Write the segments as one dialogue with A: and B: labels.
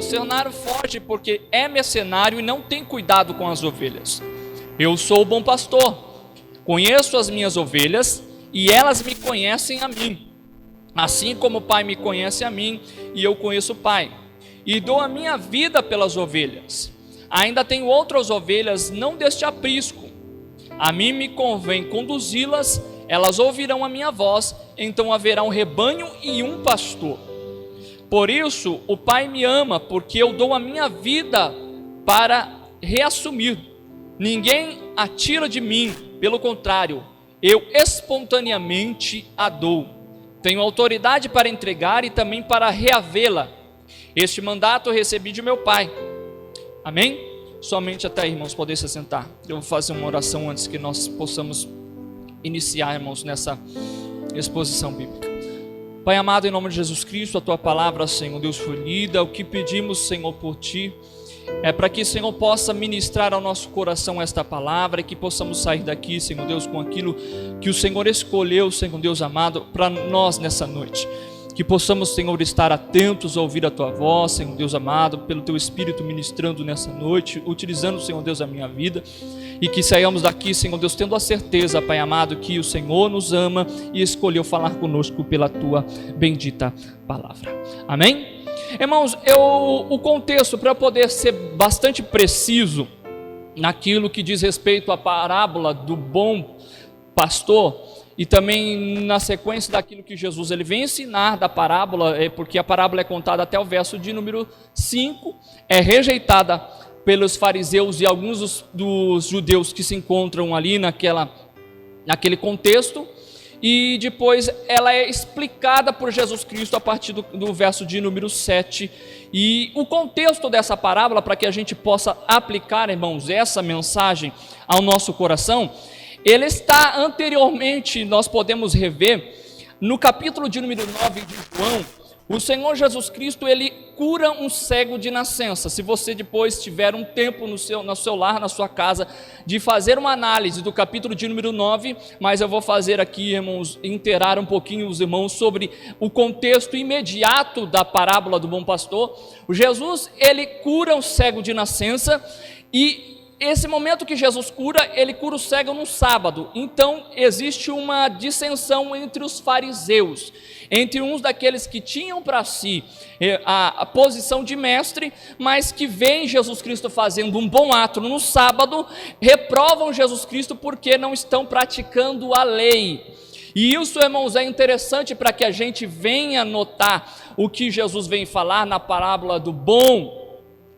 A: mercenário foge porque é mercenário e não tem cuidado com as ovelhas. Eu sou o bom pastor, conheço as minhas ovelhas e elas me conhecem a mim, assim como o Pai me conhece a mim e eu conheço o Pai, e dou a minha vida pelas ovelhas. Ainda tenho outras ovelhas, não deste aprisco. A mim me convém conduzi-las, elas ouvirão a minha voz, então haverá um rebanho e um pastor. Por isso o Pai me ama, porque eu dou a minha vida para reassumir. Ninguém a tira de mim, pelo contrário, eu espontaneamente a dou. Tenho autoridade para entregar e também para reavê-la. Este mandato eu recebi de meu Pai. Amém? Somente até aí, irmãos, poder se sentar. Eu vou fazer uma oração antes que nós possamos iniciar, irmãos, nessa exposição bíblica. Pai amado, em nome de Jesus Cristo, a Tua palavra, Senhor Deus, foi lida. O que pedimos, Senhor, por Ti, é para que, Senhor, possa ministrar ao nosso coração esta palavra e que possamos sair daqui, Senhor Deus, com aquilo que o Senhor escolheu, Senhor Deus amado, para nós nessa noite. Que possamos, Senhor, estar atentos a ouvir a Tua voz, Senhor Deus amado, pelo Teu Espírito ministrando nessa noite, utilizando, Senhor Deus, a minha vida, e que saiamos daqui, Senhor Deus, tendo a certeza, Pai amado, que o Senhor nos ama e escolheu falar conosco pela Tua bendita palavra. Amém? Irmãos, o contexto, para eu poder ser bastante preciso naquilo que diz respeito à parábola do bom pastor, e também na sequência daquilo que Jesus ele vem ensinar da parábola, porque a parábola é contada até o verso de número 5, é rejeitada pelos fariseus e alguns dos judeus que se encontram ali naquele contexto, e depois ela é explicada por Jesus Cristo a partir do verso de número 7, e o contexto dessa parábola, para que a gente possa aplicar, irmãos, essa mensagem ao nosso coração, ele está anteriormente, nós podemos rever, no capítulo de número 9 de João, o Senhor Jesus Cristo, ele cura um cego de nascença. Se você depois tiver um tempo no seu lar, na sua casa, de fazer uma análise do capítulo de número 9, mas eu vou fazer aqui, irmãos, inteirar um pouquinho os irmãos sobre o contexto imediato da parábola do bom pastor. O Jesus, ele cura um cego de nascença, e esse momento que Jesus cura, ele cura o cego no sábado. Então existe uma dissensão entre os fariseus, entre uns daqueles que tinham para si a posição de mestre, mas que veem Jesus Cristo fazendo um bom ato no sábado, reprovam Jesus Cristo porque não estão praticando a lei. E isso, irmãos, é interessante para que a gente venha notar o que Jesus vem falar na parábola do bom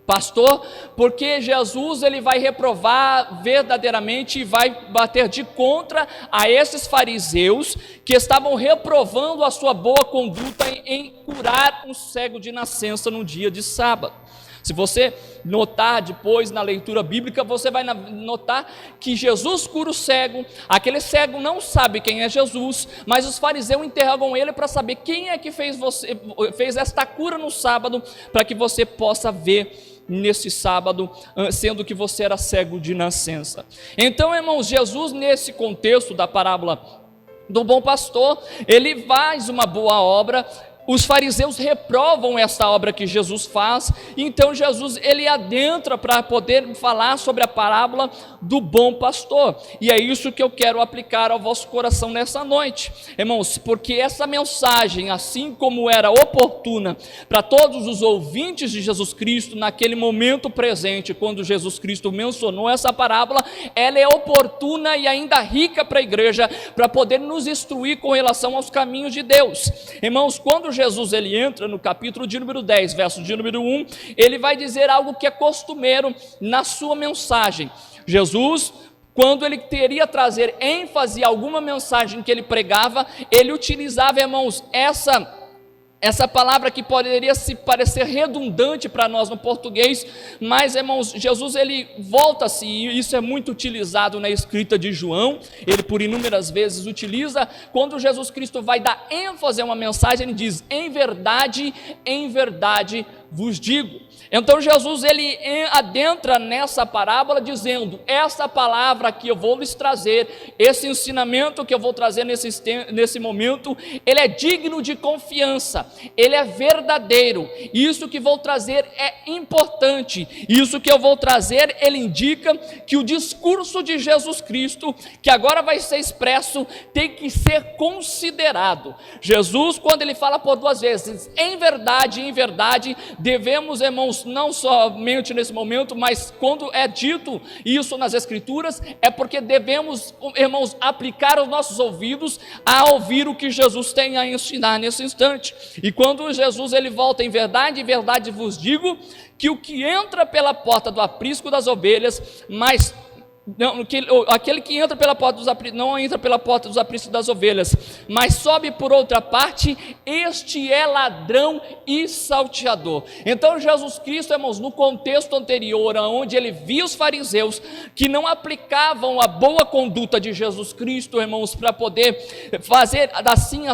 A: pastor, porque Jesus ele vai reprovar verdadeiramente e vai bater de contra a esses fariseus que estavam reprovando a sua boa conduta em curar um cego de nascença no dia de sábado. Se você notar depois na leitura bíblica, você vai notar que Jesus cura o cego, aquele cego não sabe quem é Jesus, mas os fariseus interrogam ele para saber quem é que fez esta cura no sábado, para que você possa ver nesse sábado, sendo que você era cego de nascença. Então, irmãos, Jesus, nesse contexto da parábola do bom pastor, ele faz uma boa obra. Os fariseus reprovam essa obra que Jesus faz, então Jesus ele adentra para poder falar sobre a parábola do bom pastor, e é isso que eu quero aplicar ao vosso coração nessa noite, irmãos, porque essa mensagem, assim como era oportuna para todos os ouvintes de Jesus Cristo naquele momento presente, quando Jesus Cristo mencionou essa parábola, ela é oportuna e ainda rica para a igreja, para poder nos instruir com relação aos caminhos de Deus. Irmãos, quando Jesus ele entra no capítulo de número 10, verso de número 1, ele vai dizer algo que é costumeiro na sua mensagem. Jesus, quando ele teria trazer ênfase a alguma mensagem que ele pregava, ele utilizava, irmãos, essa palavra que poderia se parecer redundante para nós no português, mas, irmãos, Jesus ele volta-se, e isso é muito utilizado na escrita de João, ele por inúmeras vezes utiliza, quando Jesus Cristo vai dar ênfase a uma mensagem, ele diz, em verdade vos digo. Então Jesus ele adentra nessa parábola dizendo: essa palavra que eu vou lhes trazer, esse ensinamento que eu vou trazer nesse momento, ele é digno de confiança, ele é verdadeiro, isso que vou trazer é importante, isso que eu vou trazer, ele indica que o discurso de Jesus Cristo, que agora vai ser expresso, tem que ser considerado. Jesus, quando ele fala por duas vezes, em verdade, devemos, irmãos, não somente nesse momento, mas quando é dito isso nas Escrituras, é porque devemos, irmãos, aplicar os nossos ouvidos a ouvir o que Jesus tem a ensinar nesse instante. E quando Jesus ele volta em verdade vos digo, que o que entra pela porta do aprisco das ovelhas, mas aquele que entra pela porta dos apriscos, não entra pela porta dos apriscos das ovelhas, mas sobe por outra parte, este é ladrão e salteador. Então Jesus Cristo, irmãos, no contexto anterior, onde ele via os fariseus que não aplicavam a boa conduta de Jesus Cristo, irmãos, para poder fazer assim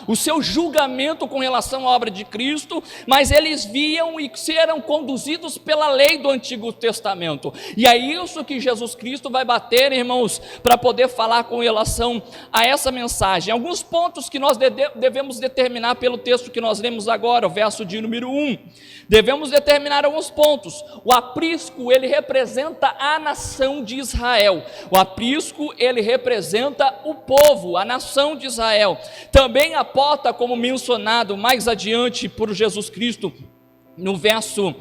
A: o seu julgamento com relação à obra de Cristo, mas eles viam e eram conduzidos pela lei do Antigo Testamento, e é isso que Jesus Cristo vai bater, irmãos, para poder falar com relação a essa mensagem. Alguns pontos que nós devemos determinar pelo texto que nós lemos agora, o verso de número 1, devemos determinar alguns pontos. O aprisco, ele representa a nação de Israel, o aprisco, ele representa o povo, a nação de Israel. Também a porta, como mencionado mais adiante por Jesus Cristo, no verso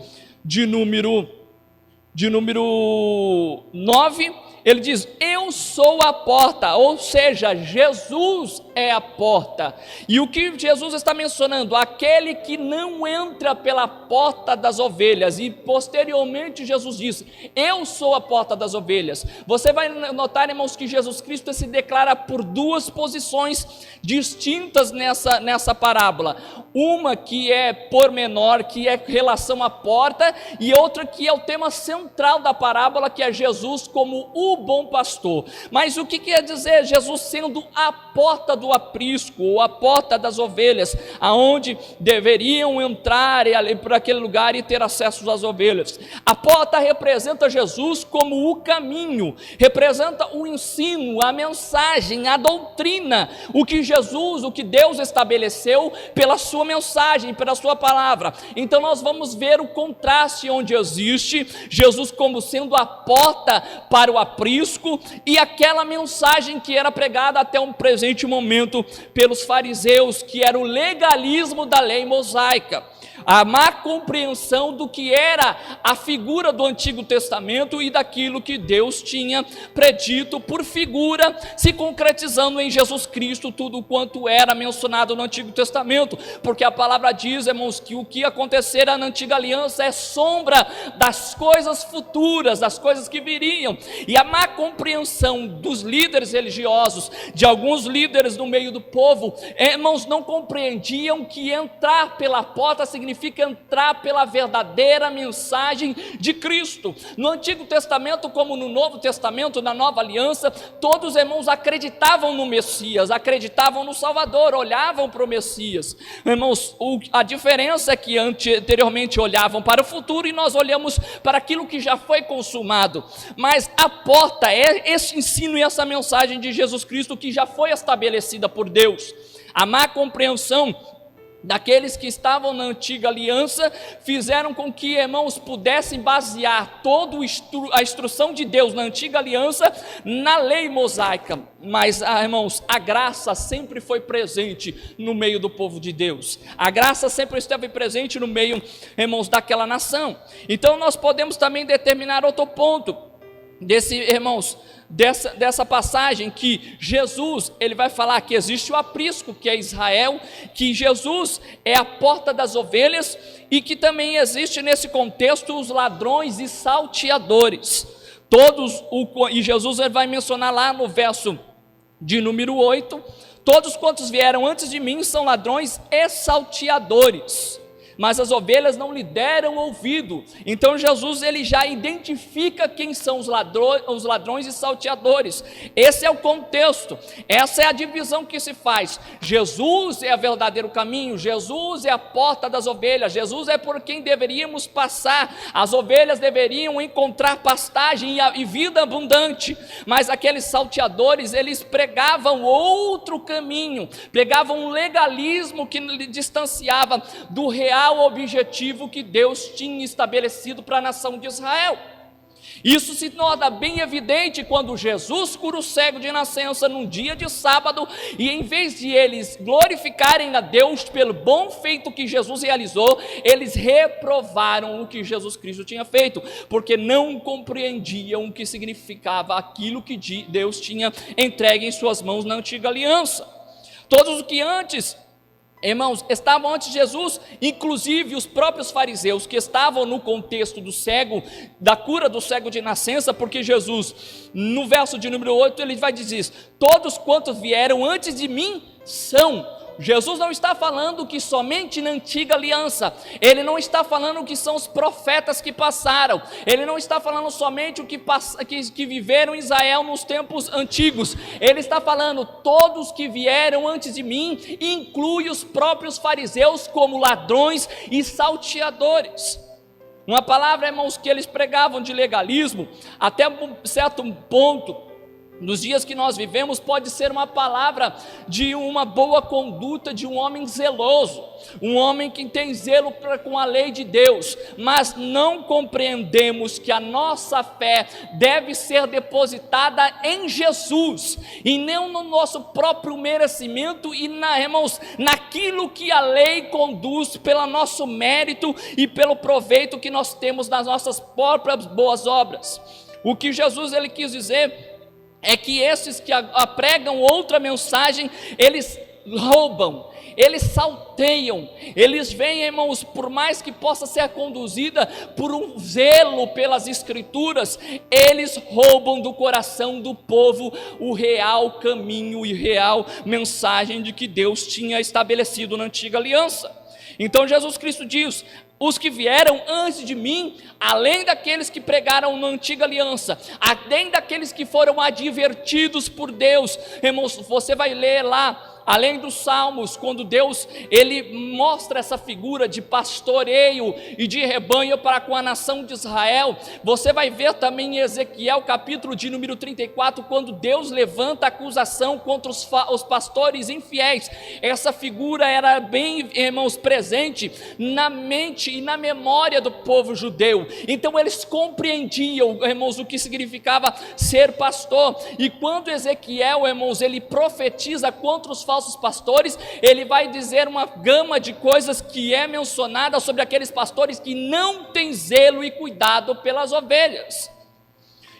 A: de número 9, ele diz: eu sou a porta, ou seja, Jesus é a porta. E o que Jesus está mencionando? Aquele que não entra pela porta das ovelhas. E posteriormente Jesus diz: eu sou a porta das ovelhas. Você vai notar, irmãos, que Jesus Cristo se declara por duas posições distintas nessa parábola. Uma que é pormenor, que é relação à porta, e outra que é o tema central da parábola, que é Jesus como o bom pastor. Mas o que quer dizer Jesus sendo a porta do aprisco, ou a porta das ovelhas, aonde deveriam entrar por aquele lugar e ter acesso às ovelhas? A porta representa Jesus como o caminho, representa o ensino, a mensagem, a doutrina, o que Deus estabeleceu pela sua mensagem, pela sua palavra. Então nós vamos ver o contraste onde existe Jesus como sendo a porta para o aprisco, e aquela mensagem que era pregada até um presente momento pelos fariseus, que era o legalismo da lei mosaica, a má compreensão do que era a figura do Antigo Testamento e daquilo que Deus tinha predito por figura, se concretizando em Jesus Cristo, tudo quanto era mencionado no Antigo Testamento, porque a palavra diz, irmãos, que o que acontecerá na antiga aliança é sombra das coisas futuras, das coisas que viriam, e a má compreensão dos líderes religiosos, de alguns líderes no meio do povo, irmãos, não compreendiam que entrar pela porta significa entrar pela verdadeira mensagem de Cristo. No Antigo Testamento, como no Novo Testamento, na Nova Aliança, todos os irmãos acreditavam no Messias, acreditavam no Salvador, olhavam para o Messias. Irmãos, a diferença é que anteriormente olhavam para o futuro e nós olhamos para aquilo que já foi consumado. Mas a porta é esse ensino e essa mensagem de Jesus Cristo que já foi estabelecida por Deus. A má compreensão daqueles que estavam na antiga aliança fizeram com que, irmãos, pudessem basear toda a instrução de Deus na antiga aliança na lei mosaica. Mas, irmãos, a graça sempre foi presente no meio do povo de Deus. A graça sempre esteve presente no meio, irmãos, daquela nação. Então nós podemos também determinar outro ponto dessa passagem, que Jesus, ele vai falar que existe o aprisco, que é Israel, que Jesus é a porta das ovelhas, e que também existe nesse contexto os ladrões e salteadores. E Jesus ele vai mencionar lá no verso de número 8, todos quantos vieram antes de mim são ladrões e salteadores. mas as ovelhas não lhe deram ouvido. Então Jesus ele já identifica quem são os ladrões e salteadores. Esse é o contexto, essa é a divisão que se faz. Jesus é o verdadeiro caminho, Jesus é a porta das ovelhas, Jesus é por quem deveríamos passar. As ovelhas deveriam encontrar pastagem e vida abundante, mas aqueles salteadores, eles pregavam outro caminho, pregavam um legalismo que lhe distanciava do real objetivo que Deus tinha estabelecido para a nação de Israel. Isso se torna bem evidente quando Jesus cura o cego de nascença num dia de sábado, e em vez de eles glorificarem a Deus pelo bom feito que Jesus realizou, eles reprovaram o que Jesus Cristo tinha feito, porque não compreendiam o que significava aquilo que Deus tinha entregue em suas mãos na antiga aliança. Todos os que antes, irmãos, estavam antes de Jesus, inclusive os próprios fariseus que estavam no contexto do cego, da cura do cego de nascença, porque Jesus, no verso de número 8, ele vai dizer: todos quantos vieram antes de mim são. Jesus não está falando que somente na antiga aliança, ele não está falando que são os profetas que passaram, ele não está falando somente o que viveram em Israel nos tempos antigos, ele está falando todos que vieram antes de mim, inclui os próprios fariseus como ladrões e salteadores. Uma palavra, irmãos, que eles pregavam de legalismo, até um certo ponto, nos dias que nós vivemos, pode ser uma palavra de uma boa conduta de um homem zeloso, um homem que tem zelo com a lei de Deus, mas não compreendemos que a nossa fé deve ser depositada em Jesus, e não no nosso próprio merecimento e, irmãos, naquilo que a lei conduz pelo nosso mérito e pelo proveito que nós temos das nossas próprias boas obras. O que Jesus ele quis dizer é que esses que pregam outra mensagem, eles roubam, eles salteiam, eles vêm, irmãos, por mais que possa ser conduzida por um zelo pelas escrituras, eles roubam do coração do povo o real caminho e real mensagem de que Deus tinha estabelecido na antiga aliança. Então Jesus Cristo diz: os que vieram antes de mim, além daqueles que pregaram na antiga aliança, além daqueles que foram advertidos por Deus, irmãos, você vai ler lá, além dos Salmos, quando Deus ele mostra essa figura de pastoreio e de rebanho para com a nação de Israel, você vai ver também em Ezequiel capítulo de número 34, quando Deus levanta acusação contra os pastores infiéis. Essa figura era bem, irmãos, presente na mente e na memória do povo judeu. Então eles compreendiam, irmãos, o que significava ser pastor. E quando Ezequiel, irmãos, ele profetiza contra os falsos pastores, ele vai dizer uma gama de coisas que é mencionada sobre aqueles pastores que não têm zelo e cuidado pelas ovelhas.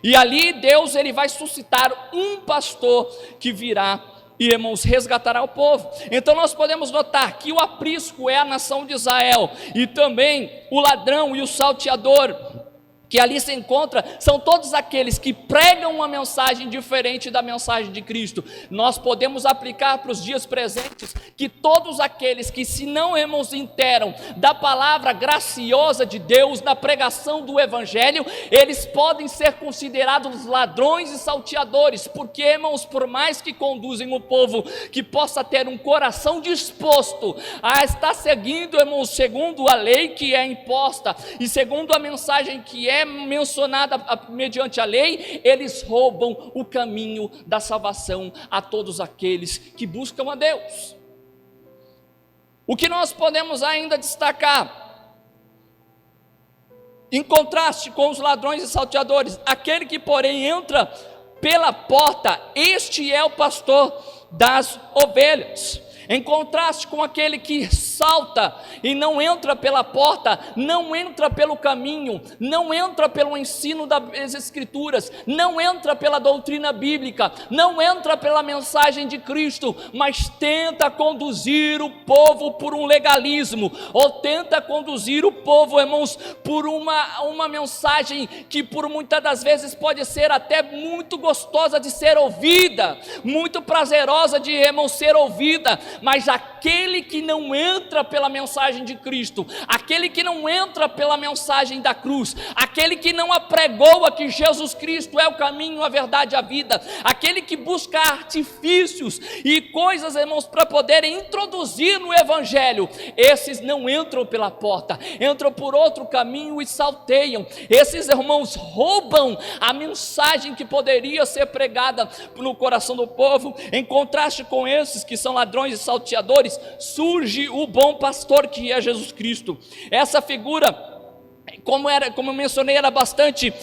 A: E ali Deus ele vai suscitar um pastor que virá e, irmãos, resgatará o povo. Então nós podemos notar que o aprisco é a nação de Israel, e também o ladrão e o salteador que ali se encontra, são todos aqueles que pregam uma mensagem diferente da mensagem de Cristo. Nós podemos aplicar para os dias presentes, que todos aqueles que se não, irmãos, interam da palavra graciosa de Deus, da pregação do Evangelho, eles podem ser considerados ladrões e salteadores, porque, irmãos, por mais que conduzem o povo, que possa ter um coração disposto a estar seguindo, irmãos, segundo a lei que é imposta, e segundo a mensagem que é mencionada mediante a lei, eles roubam o caminho da salvação a todos aqueles que buscam a Deus. O que nós podemos ainda destacar, em contraste com os ladrões e salteadores, aquele que porém entra pela porta, este é o pastor das ovelhas. Em contraste com aquele que salta e não entra pela porta, não entra pelo caminho, não entra pelo ensino das Escrituras, não entra pela doutrina bíblica, não entra pela mensagem de Cristo, mas tenta conduzir o povo por um legalismo, ou tenta conduzir o povo, irmãos, por uma mensagem que por muitas das vezes pode ser até muito gostosa de ser ouvida, muito prazerosa de, irmãos, ser ouvida, mas aquele que não entra pela mensagem de Cristo, aquele que não entra pela mensagem da cruz, aquele que não apregoa que Jesus Cristo é o caminho, a verdade e a vida, aquele que busca artifícios e coisas, irmãos, para poderem introduzir no Evangelho, esses não entram pela porta, entram por outro caminho e salteiam. Esses irmãos roubam a mensagem que poderia ser pregada no coração do povo. Em contraste com esses que são ladrões e salteadores, surge o bom pastor, que é Jesus Cristo. Essa figura, como eu mencionei, era bastante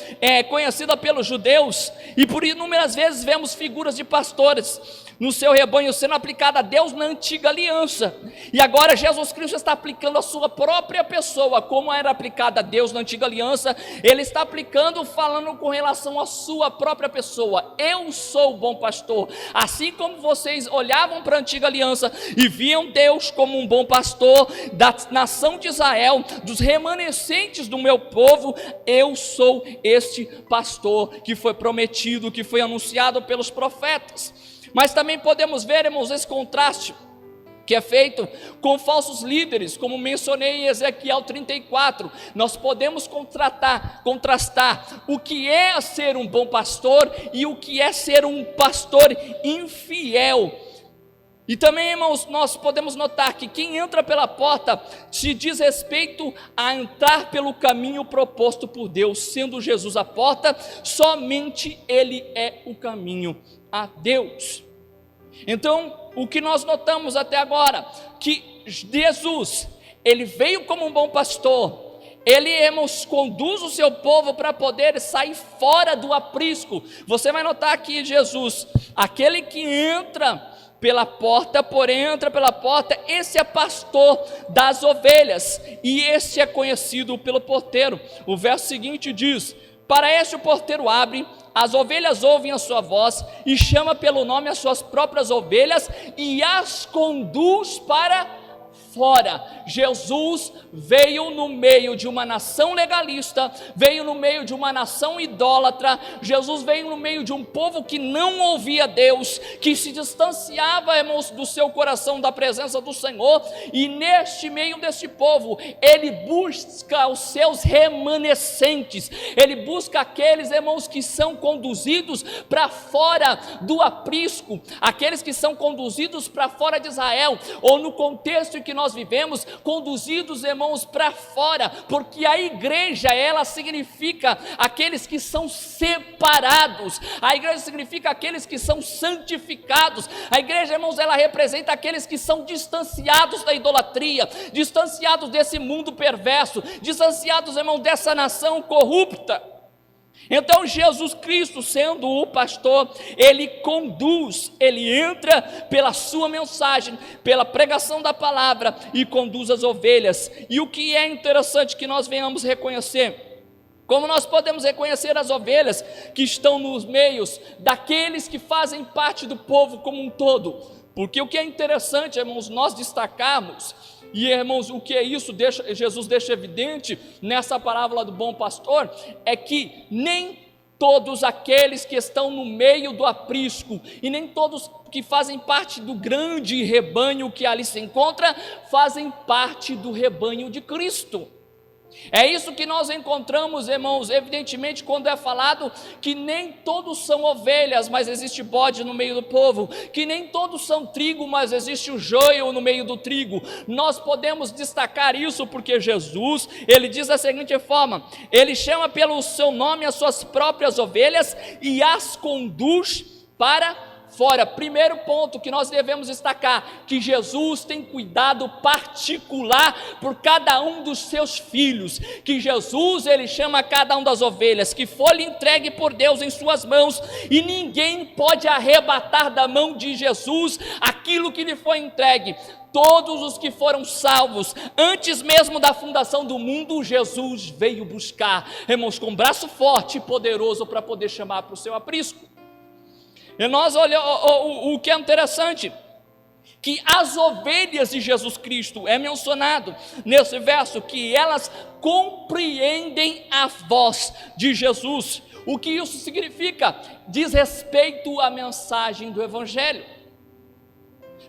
A: conhecida pelos judeus, e por inúmeras vezes vemos figuras de pastores no seu rebanho sendo aplicada a Deus na antiga aliança, e agora Jesus Cristo está aplicando a sua própria pessoa, como era aplicada a Deus na antiga aliança. Ele está aplicando, falando com relação à sua própria pessoa. Eu sou o bom pastor. Assim como vocês olhavam para a antiga aliança e viam Deus como um bom pastor da nação de Israel, dos remanescentes do meu povo, eu sou este pastor que foi prometido, que foi anunciado pelos profetas. Mas também podemos ver, irmãos, esse contraste que é feito com falsos líderes, como mencionei em Ezequiel 34. Nós podemos contrastar o que é ser um bom pastor e o que é ser um pastor infiel. E também, irmãos, nós podemos notar que quem entra pela porta se diz respeito a entrar pelo caminho proposto por Deus, sendo Jesus a porta, somente Ele é o caminho a Deus. Então, o que nós notamos até agora, que Jesus, Ele veio como um bom pastor, Ele, irmãos, conduz o seu povo para poder sair fora do aprisco. Você vai notar que Jesus, aquele que entra pela porta, porém entra pela porta, esse é pastor das ovelhas, e esse é conhecido pelo porteiro. O verso seguinte diz: para este o porteiro abre, as ovelhas ouvem a sua voz, e chama pelo nome as suas próprias ovelhas, e as conduz para fora. Jesus veio no meio de uma nação legalista, veio no meio de uma nação idólatra. Jesus veio no meio de um povo que não ouvia Deus, que se distanciava, irmãos, do seu coração, da presença do Senhor, e neste meio desse povo, Ele busca os seus remanescentes, Ele busca aqueles, irmãos, que são conduzidos para fora do aprisco, aqueles que são conduzidos para fora de Israel, ou no contexto em que nós vivemos, conduzidos, irmãos, para fora, porque a igreja, ela significa aqueles que são separados, a igreja significa aqueles que são santificados, a igreja, irmãos, ela representa aqueles que são distanciados da idolatria, distanciados desse mundo perverso, distanciados, irmãos, dessa nação corrupta. Então Jesus Cristo, sendo o pastor, Ele conduz, Ele entra pela sua mensagem, pela pregação da palavra, e conduz as ovelhas. E o que é interessante que nós venhamos reconhecer, como nós podemos reconhecer as ovelhas que estão nos meios daqueles que fazem parte do povo como um todo, porque o que é interessante, irmãos, nós destacarmos, e irmãos, o que é isso? Jesus deixa evidente nessa parábola do bom pastor, é que nem todos aqueles que estão no meio do aprisco, e nem todos que fazem parte do grande rebanho que ali se encontra, fazem parte do rebanho de Cristo. É isso que nós encontramos, irmãos, evidentemente, quando é falado que nem todos são ovelhas, mas existe bode no meio do povo, que nem todos são trigo, mas existe o joio no meio do trigo. Nós podemos destacar isso porque Jesus, Ele diz da seguinte forma: Ele chama pelo seu nome as suas próprias ovelhas e as conduz para fora. Primeiro ponto que nós devemos destacar, que Jesus tem cuidado particular por cada um dos seus filhos, que Jesus, Ele chama cada um das ovelhas, que foi-lhe entregue por Deus em suas mãos, e ninguém pode arrebatar da mão de Jesus aquilo que lhe foi entregue. Todos os que foram salvos, antes mesmo da fundação do mundo, Jesus veio buscar, irmãos, com braço forte e poderoso para poder chamar para o seu aprisco. E nós olhamos o que é interessante, que as ovelhas de Jesus Cristo, é mencionado nesse verso, que elas compreendem a voz de Jesus. O que isso significa? Diz respeito à mensagem do Evangelho.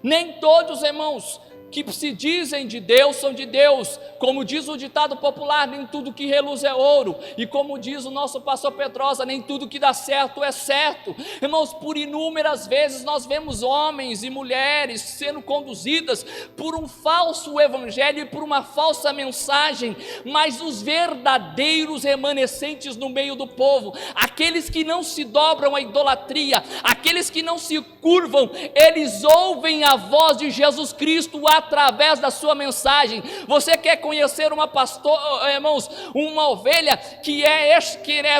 A: Nem todos, irmãos, que se dizem de Deus são de Deus. Como diz o ditado popular, nem tudo que reluz é ouro. E como diz o nosso pastor Pedrosa, nem tudo que dá certo é certo. Irmãos, por inúmeras vezes nós vemos homens e mulheres sendo conduzidas por um falso evangelho e por uma falsa mensagem, mas os verdadeiros remanescentes no meio do povo, aqueles que não se dobram à idolatria, aqueles que não se curvam, eles ouvem a voz de Jesus Cristo através da sua mensagem. Você quer conhecer irmãos, uma ovelha que é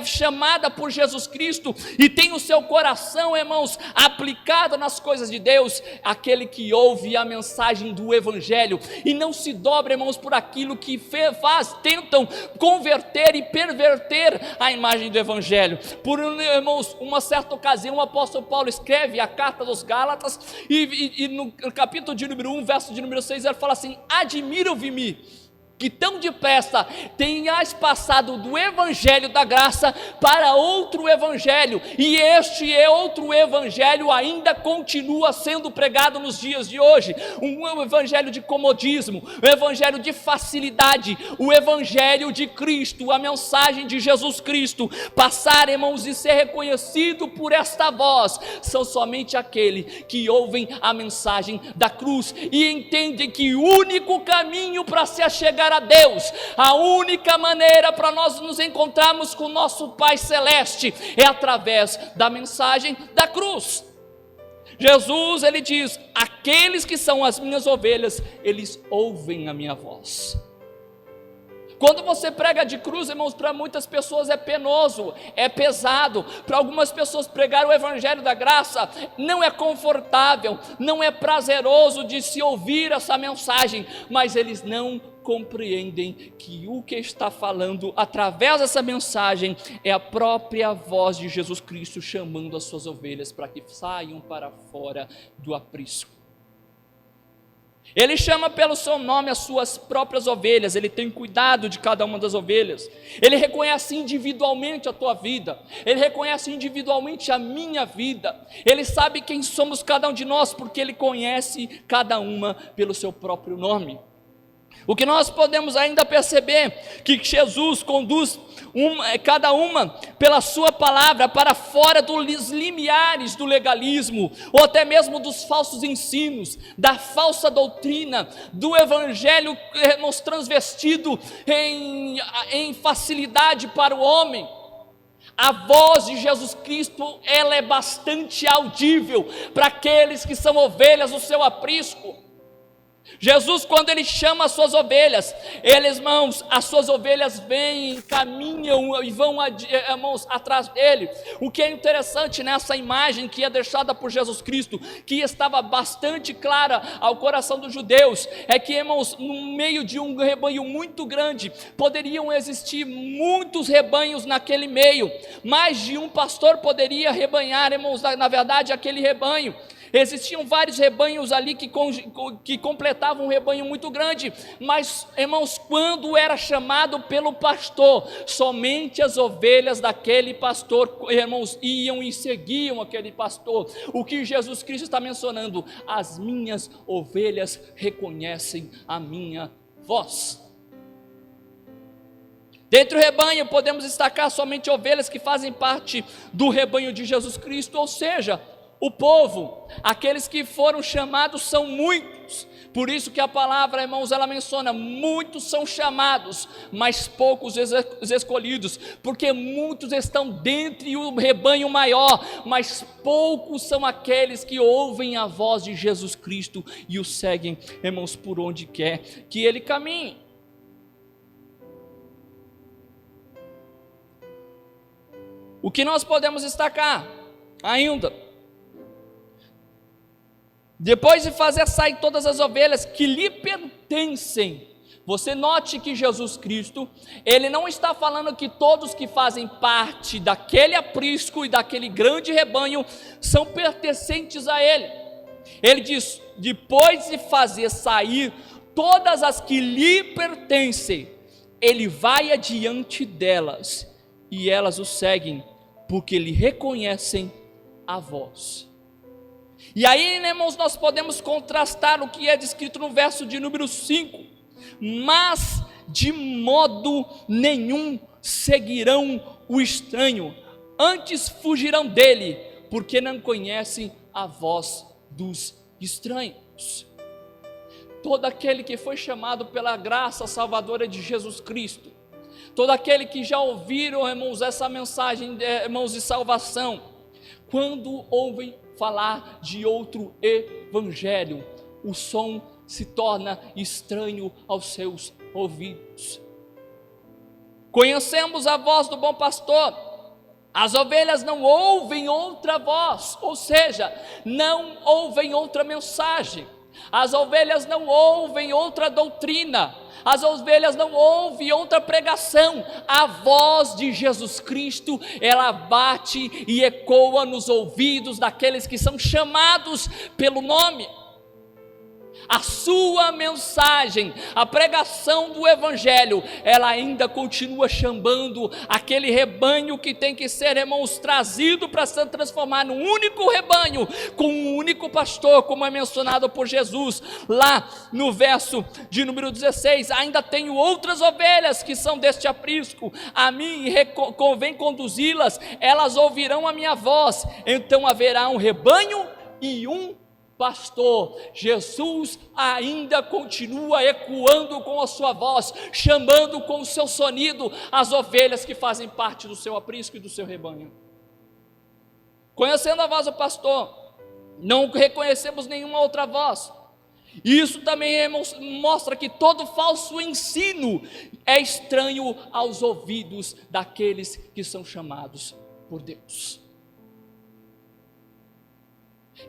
A: chamada por Jesus Cristo e tem o seu coração, irmãos, aplicado nas coisas de Deus? Aquele que ouve a mensagem do evangelho e não se dobra, irmãos, por aquilo que tentam converter e perverter a imagem do evangelho. Irmãos, uma certa ocasião o apóstolo Paulo escreve a carta dos Gálatas e no capítulo de número 1, verso de número 6, ele fala assim: admiro-me que tão depressa tenhas passado do evangelho da graça para outro evangelho, e este outro evangelho ainda continua sendo pregado nos dias de hoje, um evangelho de comodismo, um evangelho de facilidade, o evangelho de Cristo, a mensagem de Jesus Cristo. Passar, irmãos, e ser reconhecido por esta voz, são somente aqueles que ouvem a mensagem da cruz e entendem que o único caminho para se achegar a Deus, a única maneira para nós nos encontrarmos com o nosso Pai Celeste é através da mensagem da cruz. Jesus, ele diz: aqueles que são as minhas ovelhas, eles ouvem a minha voz. Quando você prega de cruz, irmãos, para muitas pessoas é penoso, é pesado. Para algumas pessoas pregar o evangelho da graça não é confortável, não é prazeroso de se ouvir essa mensagem, mas eles não compreendem que o que está falando através dessa mensagem é a própria voz de Jesus Cristo chamando as suas ovelhas para que saiam para fora do aprisco. Ele chama pelo seu nome as suas próprias ovelhas, ele tem cuidado de cada uma das ovelhas, ele reconhece individualmente a tua vida, ele reconhece individualmente a minha vida, ele sabe quem somos cada um de nós, porque ele conhece cada uma pelo seu próprio nome. O que nós podemos ainda perceber, que Jesus conduz cada uma pela sua palavra para fora dos limiares do legalismo, ou até mesmo dos falsos ensinos, da falsa doutrina, do evangelho transvestido em facilidade para o homem. A voz de Jesus Cristo, ela é bastante audível para aqueles que são ovelhas do seu aprisco. Jesus, quando ele chama as suas ovelhas, irmãos, as suas ovelhas vêm, caminham e vão, irmãos, atrás dele. O que é interessante nessa imagem que é deixada por Jesus Cristo, que estava bastante clara ao coração dos judeus, é que, irmãos, no meio de um rebanho muito grande, poderiam existir muitos rebanhos naquele meio, mais de um pastor poderia rebanhar, irmãos, na verdade, aquele rebanho. Existiam vários rebanhos ali que completavam um rebanho muito grande, mas, irmãos, quando era chamado pelo pastor, somente as ovelhas daquele pastor, irmãos, iam e seguiam aquele pastor. O que Jesus Cristo está mencionando: as minhas ovelhas reconhecem a minha voz. Dentro do rebanho podemos destacar somente ovelhas que fazem parte do rebanho de Jesus Cristo, ou seja, o povo, aqueles que foram chamados são muitos. Por isso que a palavra, irmãos, ela menciona: muitos são chamados, mas poucos os escolhidos, porque muitos estão dentro do rebanho maior, mas poucos são aqueles que ouvem a voz de Jesus Cristo e o seguem, irmãos, por onde quer que ele caminhe. O que nós podemos destacar ainda? Depois de fazer sair todas as ovelhas que lhe pertencem, você note que Jesus Cristo, ele não está falando que todos que fazem parte daquele aprisco e daquele grande rebanho são pertencentes a ele. Ele diz: depois de fazer sair todas as que lhe pertencem, ele vai adiante delas e elas o seguem, porque lhe reconhecem a voz. E aí, irmãos, nós podemos contrastar o que é descrito no verso de número 5. Mas de modo nenhum seguirão o estranho, antes fugirão dele, porque não conhecem a voz dos estranhos. Todo aquele que foi chamado pela graça salvadora de Jesus Cristo, todo aquele que já ouviram, irmãos, essa mensagem, irmãos, de salvação, quando ouvem falar de outro evangelho, o som se torna estranho aos seus ouvidos. Conhecemos a voz do bom pastor. As ovelhas não ouvem outra voz, ou seja, não ouvem outra mensagem. As ovelhas não ouvem outra doutrina. As ovelhas não ouvem outra pregação. A voz de Jesus Cristo, ela bate e ecoa nos ouvidos daqueles que são chamados pelo nome. A sua mensagem, a pregação do evangelho, ela ainda continua chamando aquele rebanho que tem que ser, irmãos, trazido para se transformar num único rebanho, com um único pastor, como é mencionado por Jesus lá no verso de número 16. Ainda tenho outras ovelhas que são deste aprisco, a mim convém conduzi-las, elas ouvirão a minha voz, então haverá um rebanho e um pastor. Jesus ainda continua ecoando com a sua voz, chamando com o seu sonido as ovelhas que fazem parte do seu aprisco e do seu rebanho. Conhecendo a voz do pastor, não reconhecemos nenhuma outra voz. Isso também mostra que todo falso ensino é estranho aos ouvidos daqueles que são chamados por Deus.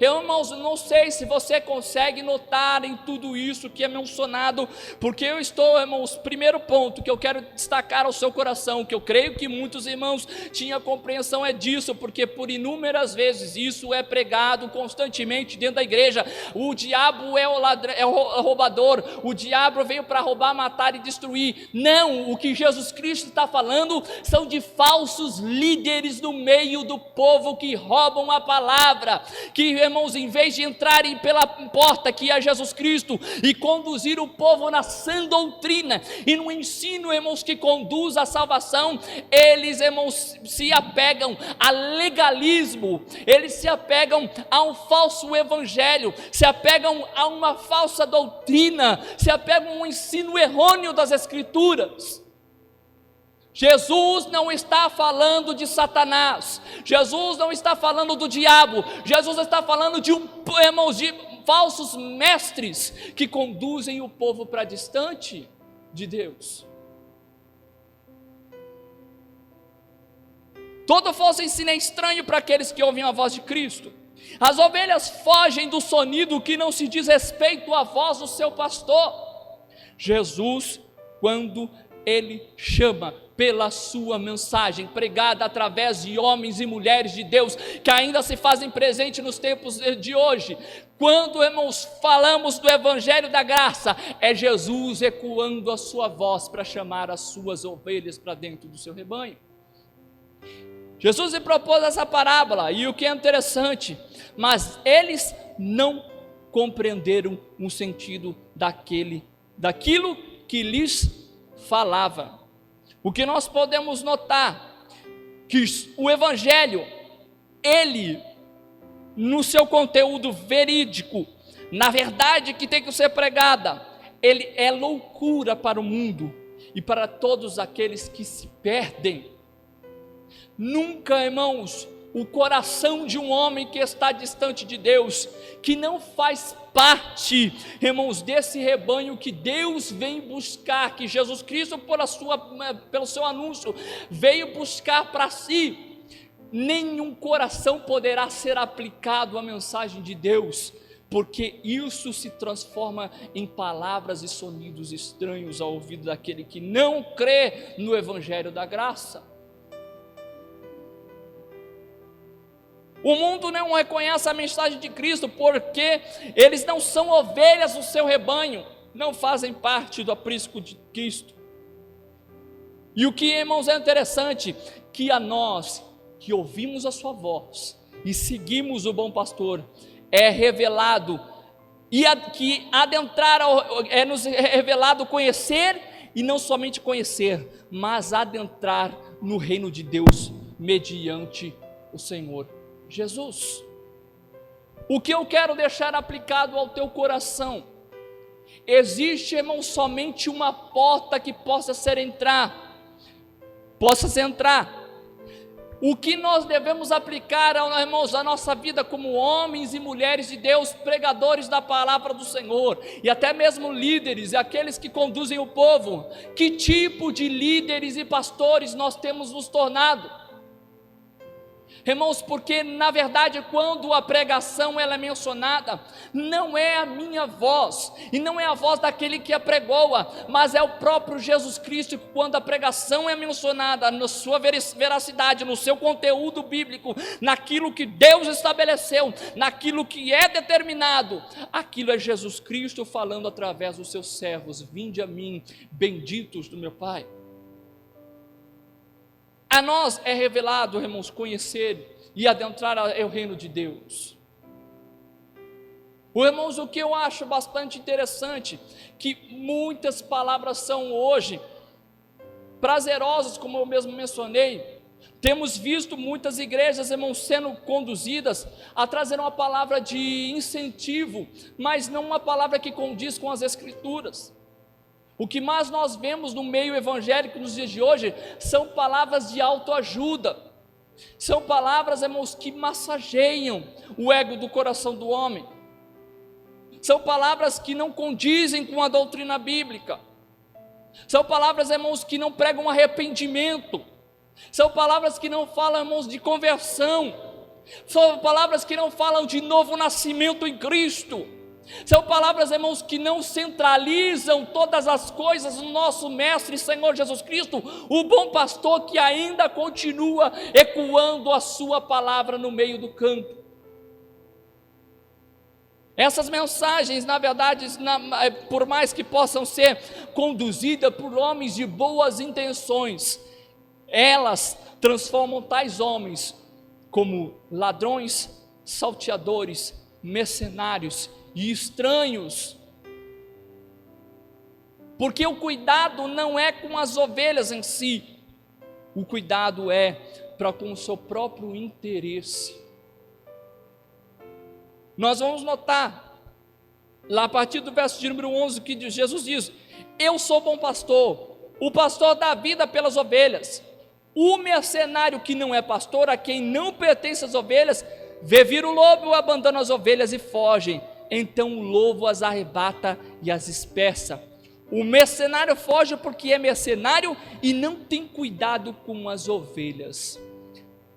A: Irmãos, não sei se você consegue notar em tudo isso que é mencionado, porque eu estou, irmãos, primeiro ponto que eu quero destacar ao seu coração, que eu creio que muitos irmãos tinham compreensão é disso, porque por inúmeras vezes isso é pregado constantemente dentro da igreja. O diabo é o roubador, o diabo veio para roubar, matar e destruir. Não, o que Jesus Cristo está falando são de falsos líderes no meio do povo que roubam a palavra, que, irmãos, em vez de entrarem pela porta que é Jesus Cristo e conduzir o povo na sã doutrina e no ensino, irmãos, que conduz à salvação, eles, irmãos, se apegam a legalismo, eles se apegam a um falso evangelho, se apegam a uma falsa doutrina, se apegam a um ensino errôneo das Escrituras. Jesus não está falando de Satanás, Jesus não está falando do diabo, Jesus está falando de irmãos, de falsos mestres que conduzem o povo para distante de Deus. Todo falso ensino é estranho para aqueles que ouvem a voz de Cristo. As ovelhas fogem do sonido que não se diz respeito à voz do seu pastor. Jesus, quando ele chama pela sua mensagem, pregada através de homens e mulheres de Deus, que ainda se fazem presente nos tempos de hoje. Quando, irmãos, falamos do evangelho da graça, é Jesus ecoando a sua voz para chamar as suas ovelhas para dentro do seu rebanho. Jesus lhe propôs essa parábola, e o que é interessante, mas eles não compreenderam o sentido daquilo que lhes falava. O que nós podemos notar, que o evangelho, ele, no seu conteúdo verídico, na verdade que tem que ser pregada, ele é loucura para o mundo e para todos aqueles que se perdem. Nunca, irmãos, o coração de um homem que está distante de Deus, que não faz parte, irmãos, desse rebanho que Deus vem buscar, que Jesus Cristo, pelo seu anúncio, veio buscar para si, nenhum coração poderá ser aplicado à mensagem de Deus, porque isso se transforma em palavras e sonidos estranhos ao ouvido daquele que não crê no evangelho da graça. O mundo não reconhece a mensagem de Cristo, porque eles não são ovelhas do seu rebanho, não fazem parte do aprisco de Cristo. E o que, irmãos, é interessante, que a nós, que ouvimos a sua voz, e seguimos o bom pastor, é revelado, que adentrar é nos revelado conhecer, e não somente conhecer, mas adentrar no reino de Deus, mediante o Senhor Jesus. O que eu quero deixar aplicado ao teu coração: existe, irmão, somente uma porta que possas entrar. O que nós devemos aplicar, irmãos, a nossa vida como homens e mulheres de Deus, pregadores da palavra do Senhor, e até mesmo líderes, aqueles que conduzem o povo. Que tipo de líderes e pastores nós temos nos tornado? Irmãos, porque na verdade quando a pregação ela é mencionada, não é a minha voz, e não é a voz daquele que a pregoa, mas é o próprio Jesus Cristo. Quando a pregação é mencionada, na sua veracidade, no seu conteúdo bíblico, naquilo que Deus estabeleceu, naquilo que é determinado, aquilo é Jesus Cristo falando através dos seus servos: vinde a mim, benditos do meu Pai. A nós é revelado, irmãos, conhecer e adentrar ao reino de Deus. Irmãos, o que eu acho bastante interessante, que muitas palavras são hoje prazerosas, como eu mesmo mencionei. Temos visto muitas igrejas, irmãos, sendo conduzidas a trazer uma palavra de incentivo, mas não uma palavra que condiz com as Escrituras. O que mais nós vemos no meio evangélico nos dias de hoje são palavras de autoajuda, são palavras, irmãos, que massageiam o ego do coração do homem, são palavras que não condizem com a doutrina bíblica, são palavras, irmãos, que não pregam arrependimento, são palavras que não falam, irmãos, de conversão, são palavras que não falam de novo nascimento em Cristo. São palavras, irmãos, que não centralizam todas as coisas no nosso Mestre e Senhor Jesus Cristo, o bom pastor, que ainda continua ecoando a sua palavra no meio do campo. Essas mensagens, na verdade, por mais que possam ser conduzidas por homens de boas intenções, elas transformam tais homens como ladrões, salteadores, mercenários e estranhos, porque o cuidado não é com as ovelhas em si, o cuidado é para com o seu próprio interesse. Nós vamos notar, lá a partir do verso de número 11, que Jesus diz: eu sou bom pastor, o pastor dá vida pelas ovelhas. O mercenário que não é pastor, a quem não pertence as ovelhas, vê vir o lobo, abandona as ovelhas e fogem. Então o lobo as arrebata e as dispersa. O mercenário foge porque é mercenário e não tem cuidado com as ovelhas.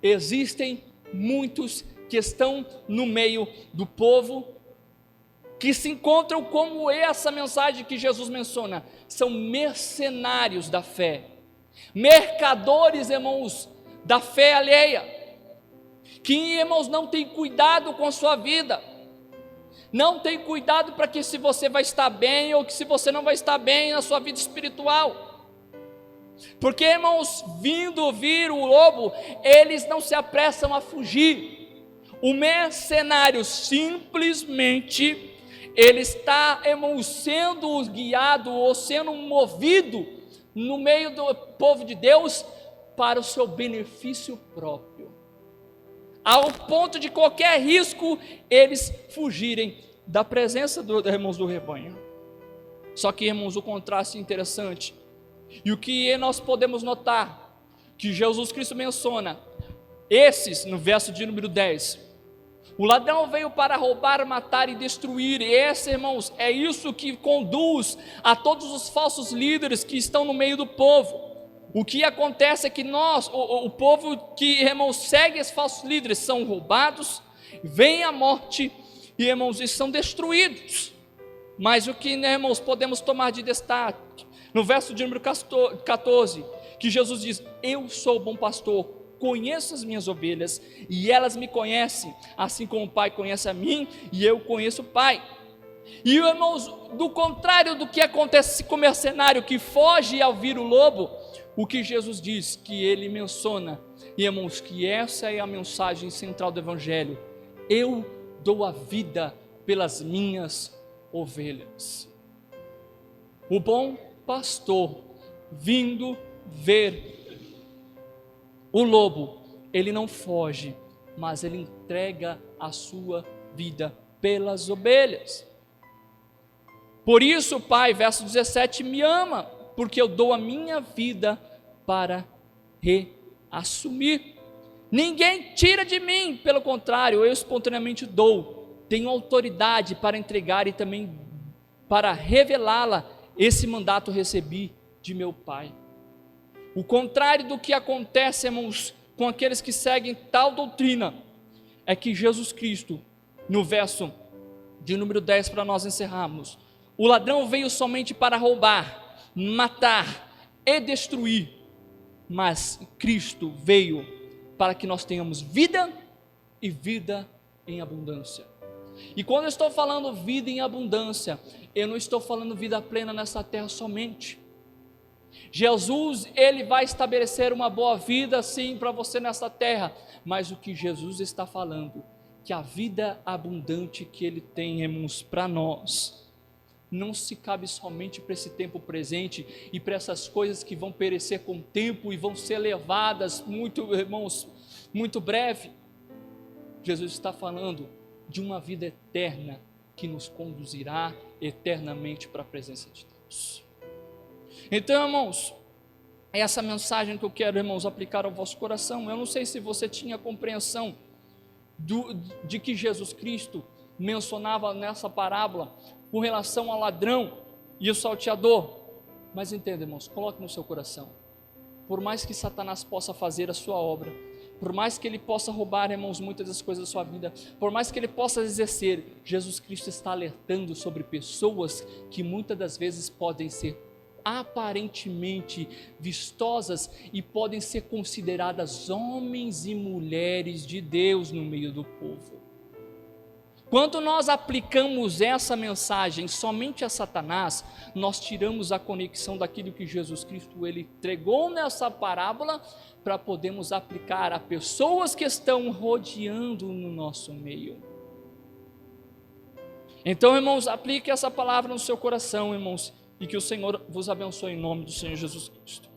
A: Existem muitos que estão no meio do povo, que se encontram como essa mensagem que Jesus menciona, são mercenários da fé, mercadores, irmãos, da fé alheia, que, irmãos, não tem cuidado com a sua vida, não tem cuidado para que se você vai estar bem ou que se você não vai estar bem na sua vida espiritual, porque, irmãos, vindo vir o lobo, eles não se apressam a fugir. O mercenário simplesmente, ele está, irmãos, sendo guiado ou sendo movido no meio do povo de Deus para o seu benefício próprio, ao ponto de qualquer risco eles fugirem da presença irmãos, do rebanho. Só que, irmãos, o contraste é interessante, e o que nós podemos notar, que Jesus Cristo menciona, esses, no verso de número 10, o ladrão veio para roubar, matar e destruir. E esse, irmãos, é isso que conduz a todos os falsos líderes que estão no meio do povo. O que acontece é que nós, o povo que, irmãos, segue esses falsos líderes, são roubados, vem a morte e, irmãos, eles são destruídos. Mas o que, né, irmãos, podemos tomar de destaque, no verso de número 14, que Jesus diz: eu sou o bom pastor, conheço as minhas ovelhas e elas me conhecem, assim como o Pai conhece a mim e eu conheço o Pai. E, irmãos, do contrário do que acontece com o mercenário que foge ao vir o lobo, o que Jesus diz, que ele menciona, e, irmãos, que essa é a mensagem central do Evangelho: eu dou a vida pelas minhas ovelhas. O bom pastor, vindo ver o lobo, ele não foge, mas ele entrega a sua vida pelas ovelhas. Por isso, Pai, verso 17, me ama, porque eu dou a minha vida para reassumir. Ninguém tira de mim, pelo contrário, eu espontaneamente dou. Tenho autoridade para entregar e também para revelá-la. Esse mandato recebi de meu Pai. O contrário do que acontece, irmãos, com aqueles que seguem tal doutrina, é que Jesus Cristo, no verso de número 10, para nós encerrarmos, o ladrão veio somente para roubar, matar e destruir, mas Cristo veio para que nós tenhamos vida e vida em abundância. E quando eu estou falando vida em abundância, eu não estou falando vida plena nessa terra somente. Jesus, ele vai estabelecer uma boa vida sim para você nessa terra, mas o que Jesus está falando, que a vida abundante que ele tem, irmãos, para nós, não se cabe somente para esse tempo presente e para essas coisas que vão perecer com o tempo e vão ser levadas muito, irmãos, muito breve. Jesus está falando de uma vida eterna que nos conduzirá eternamente para a presença de Deus. Então, irmãos, é essa mensagem que eu quero, irmãos, aplicar ao vosso coração. Eu não sei se você tinha compreensão de que Jesus Cristo mencionava nessa parábola com relação ao ladrão e o salteador, mas entenda, irmãos, coloque no seu coração, por mais que Satanás possa fazer a sua obra, por mais que ele possa roubar, irmãos, muitas das coisas da sua vida, por mais que ele possa exercer, Jesus Cristo está alertando sobre pessoas que muitas das vezes podem ser aparentemente vistosas e podem ser consideradas homens e mulheres de Deus no meio do povo. Quando nós aplicamos essa mensagem somente a Satanás, nós tiramos a conexão daquilo que Jesus Cristo ele entregou nessa parábola para podermos aplicar a pessoas que estão rodeando no nosso meio. Então, irmãos, aplique essa palavra no seu coração, irmãos, e que o Senhor vos abençoe em nome do Senhor Jesus Cristo.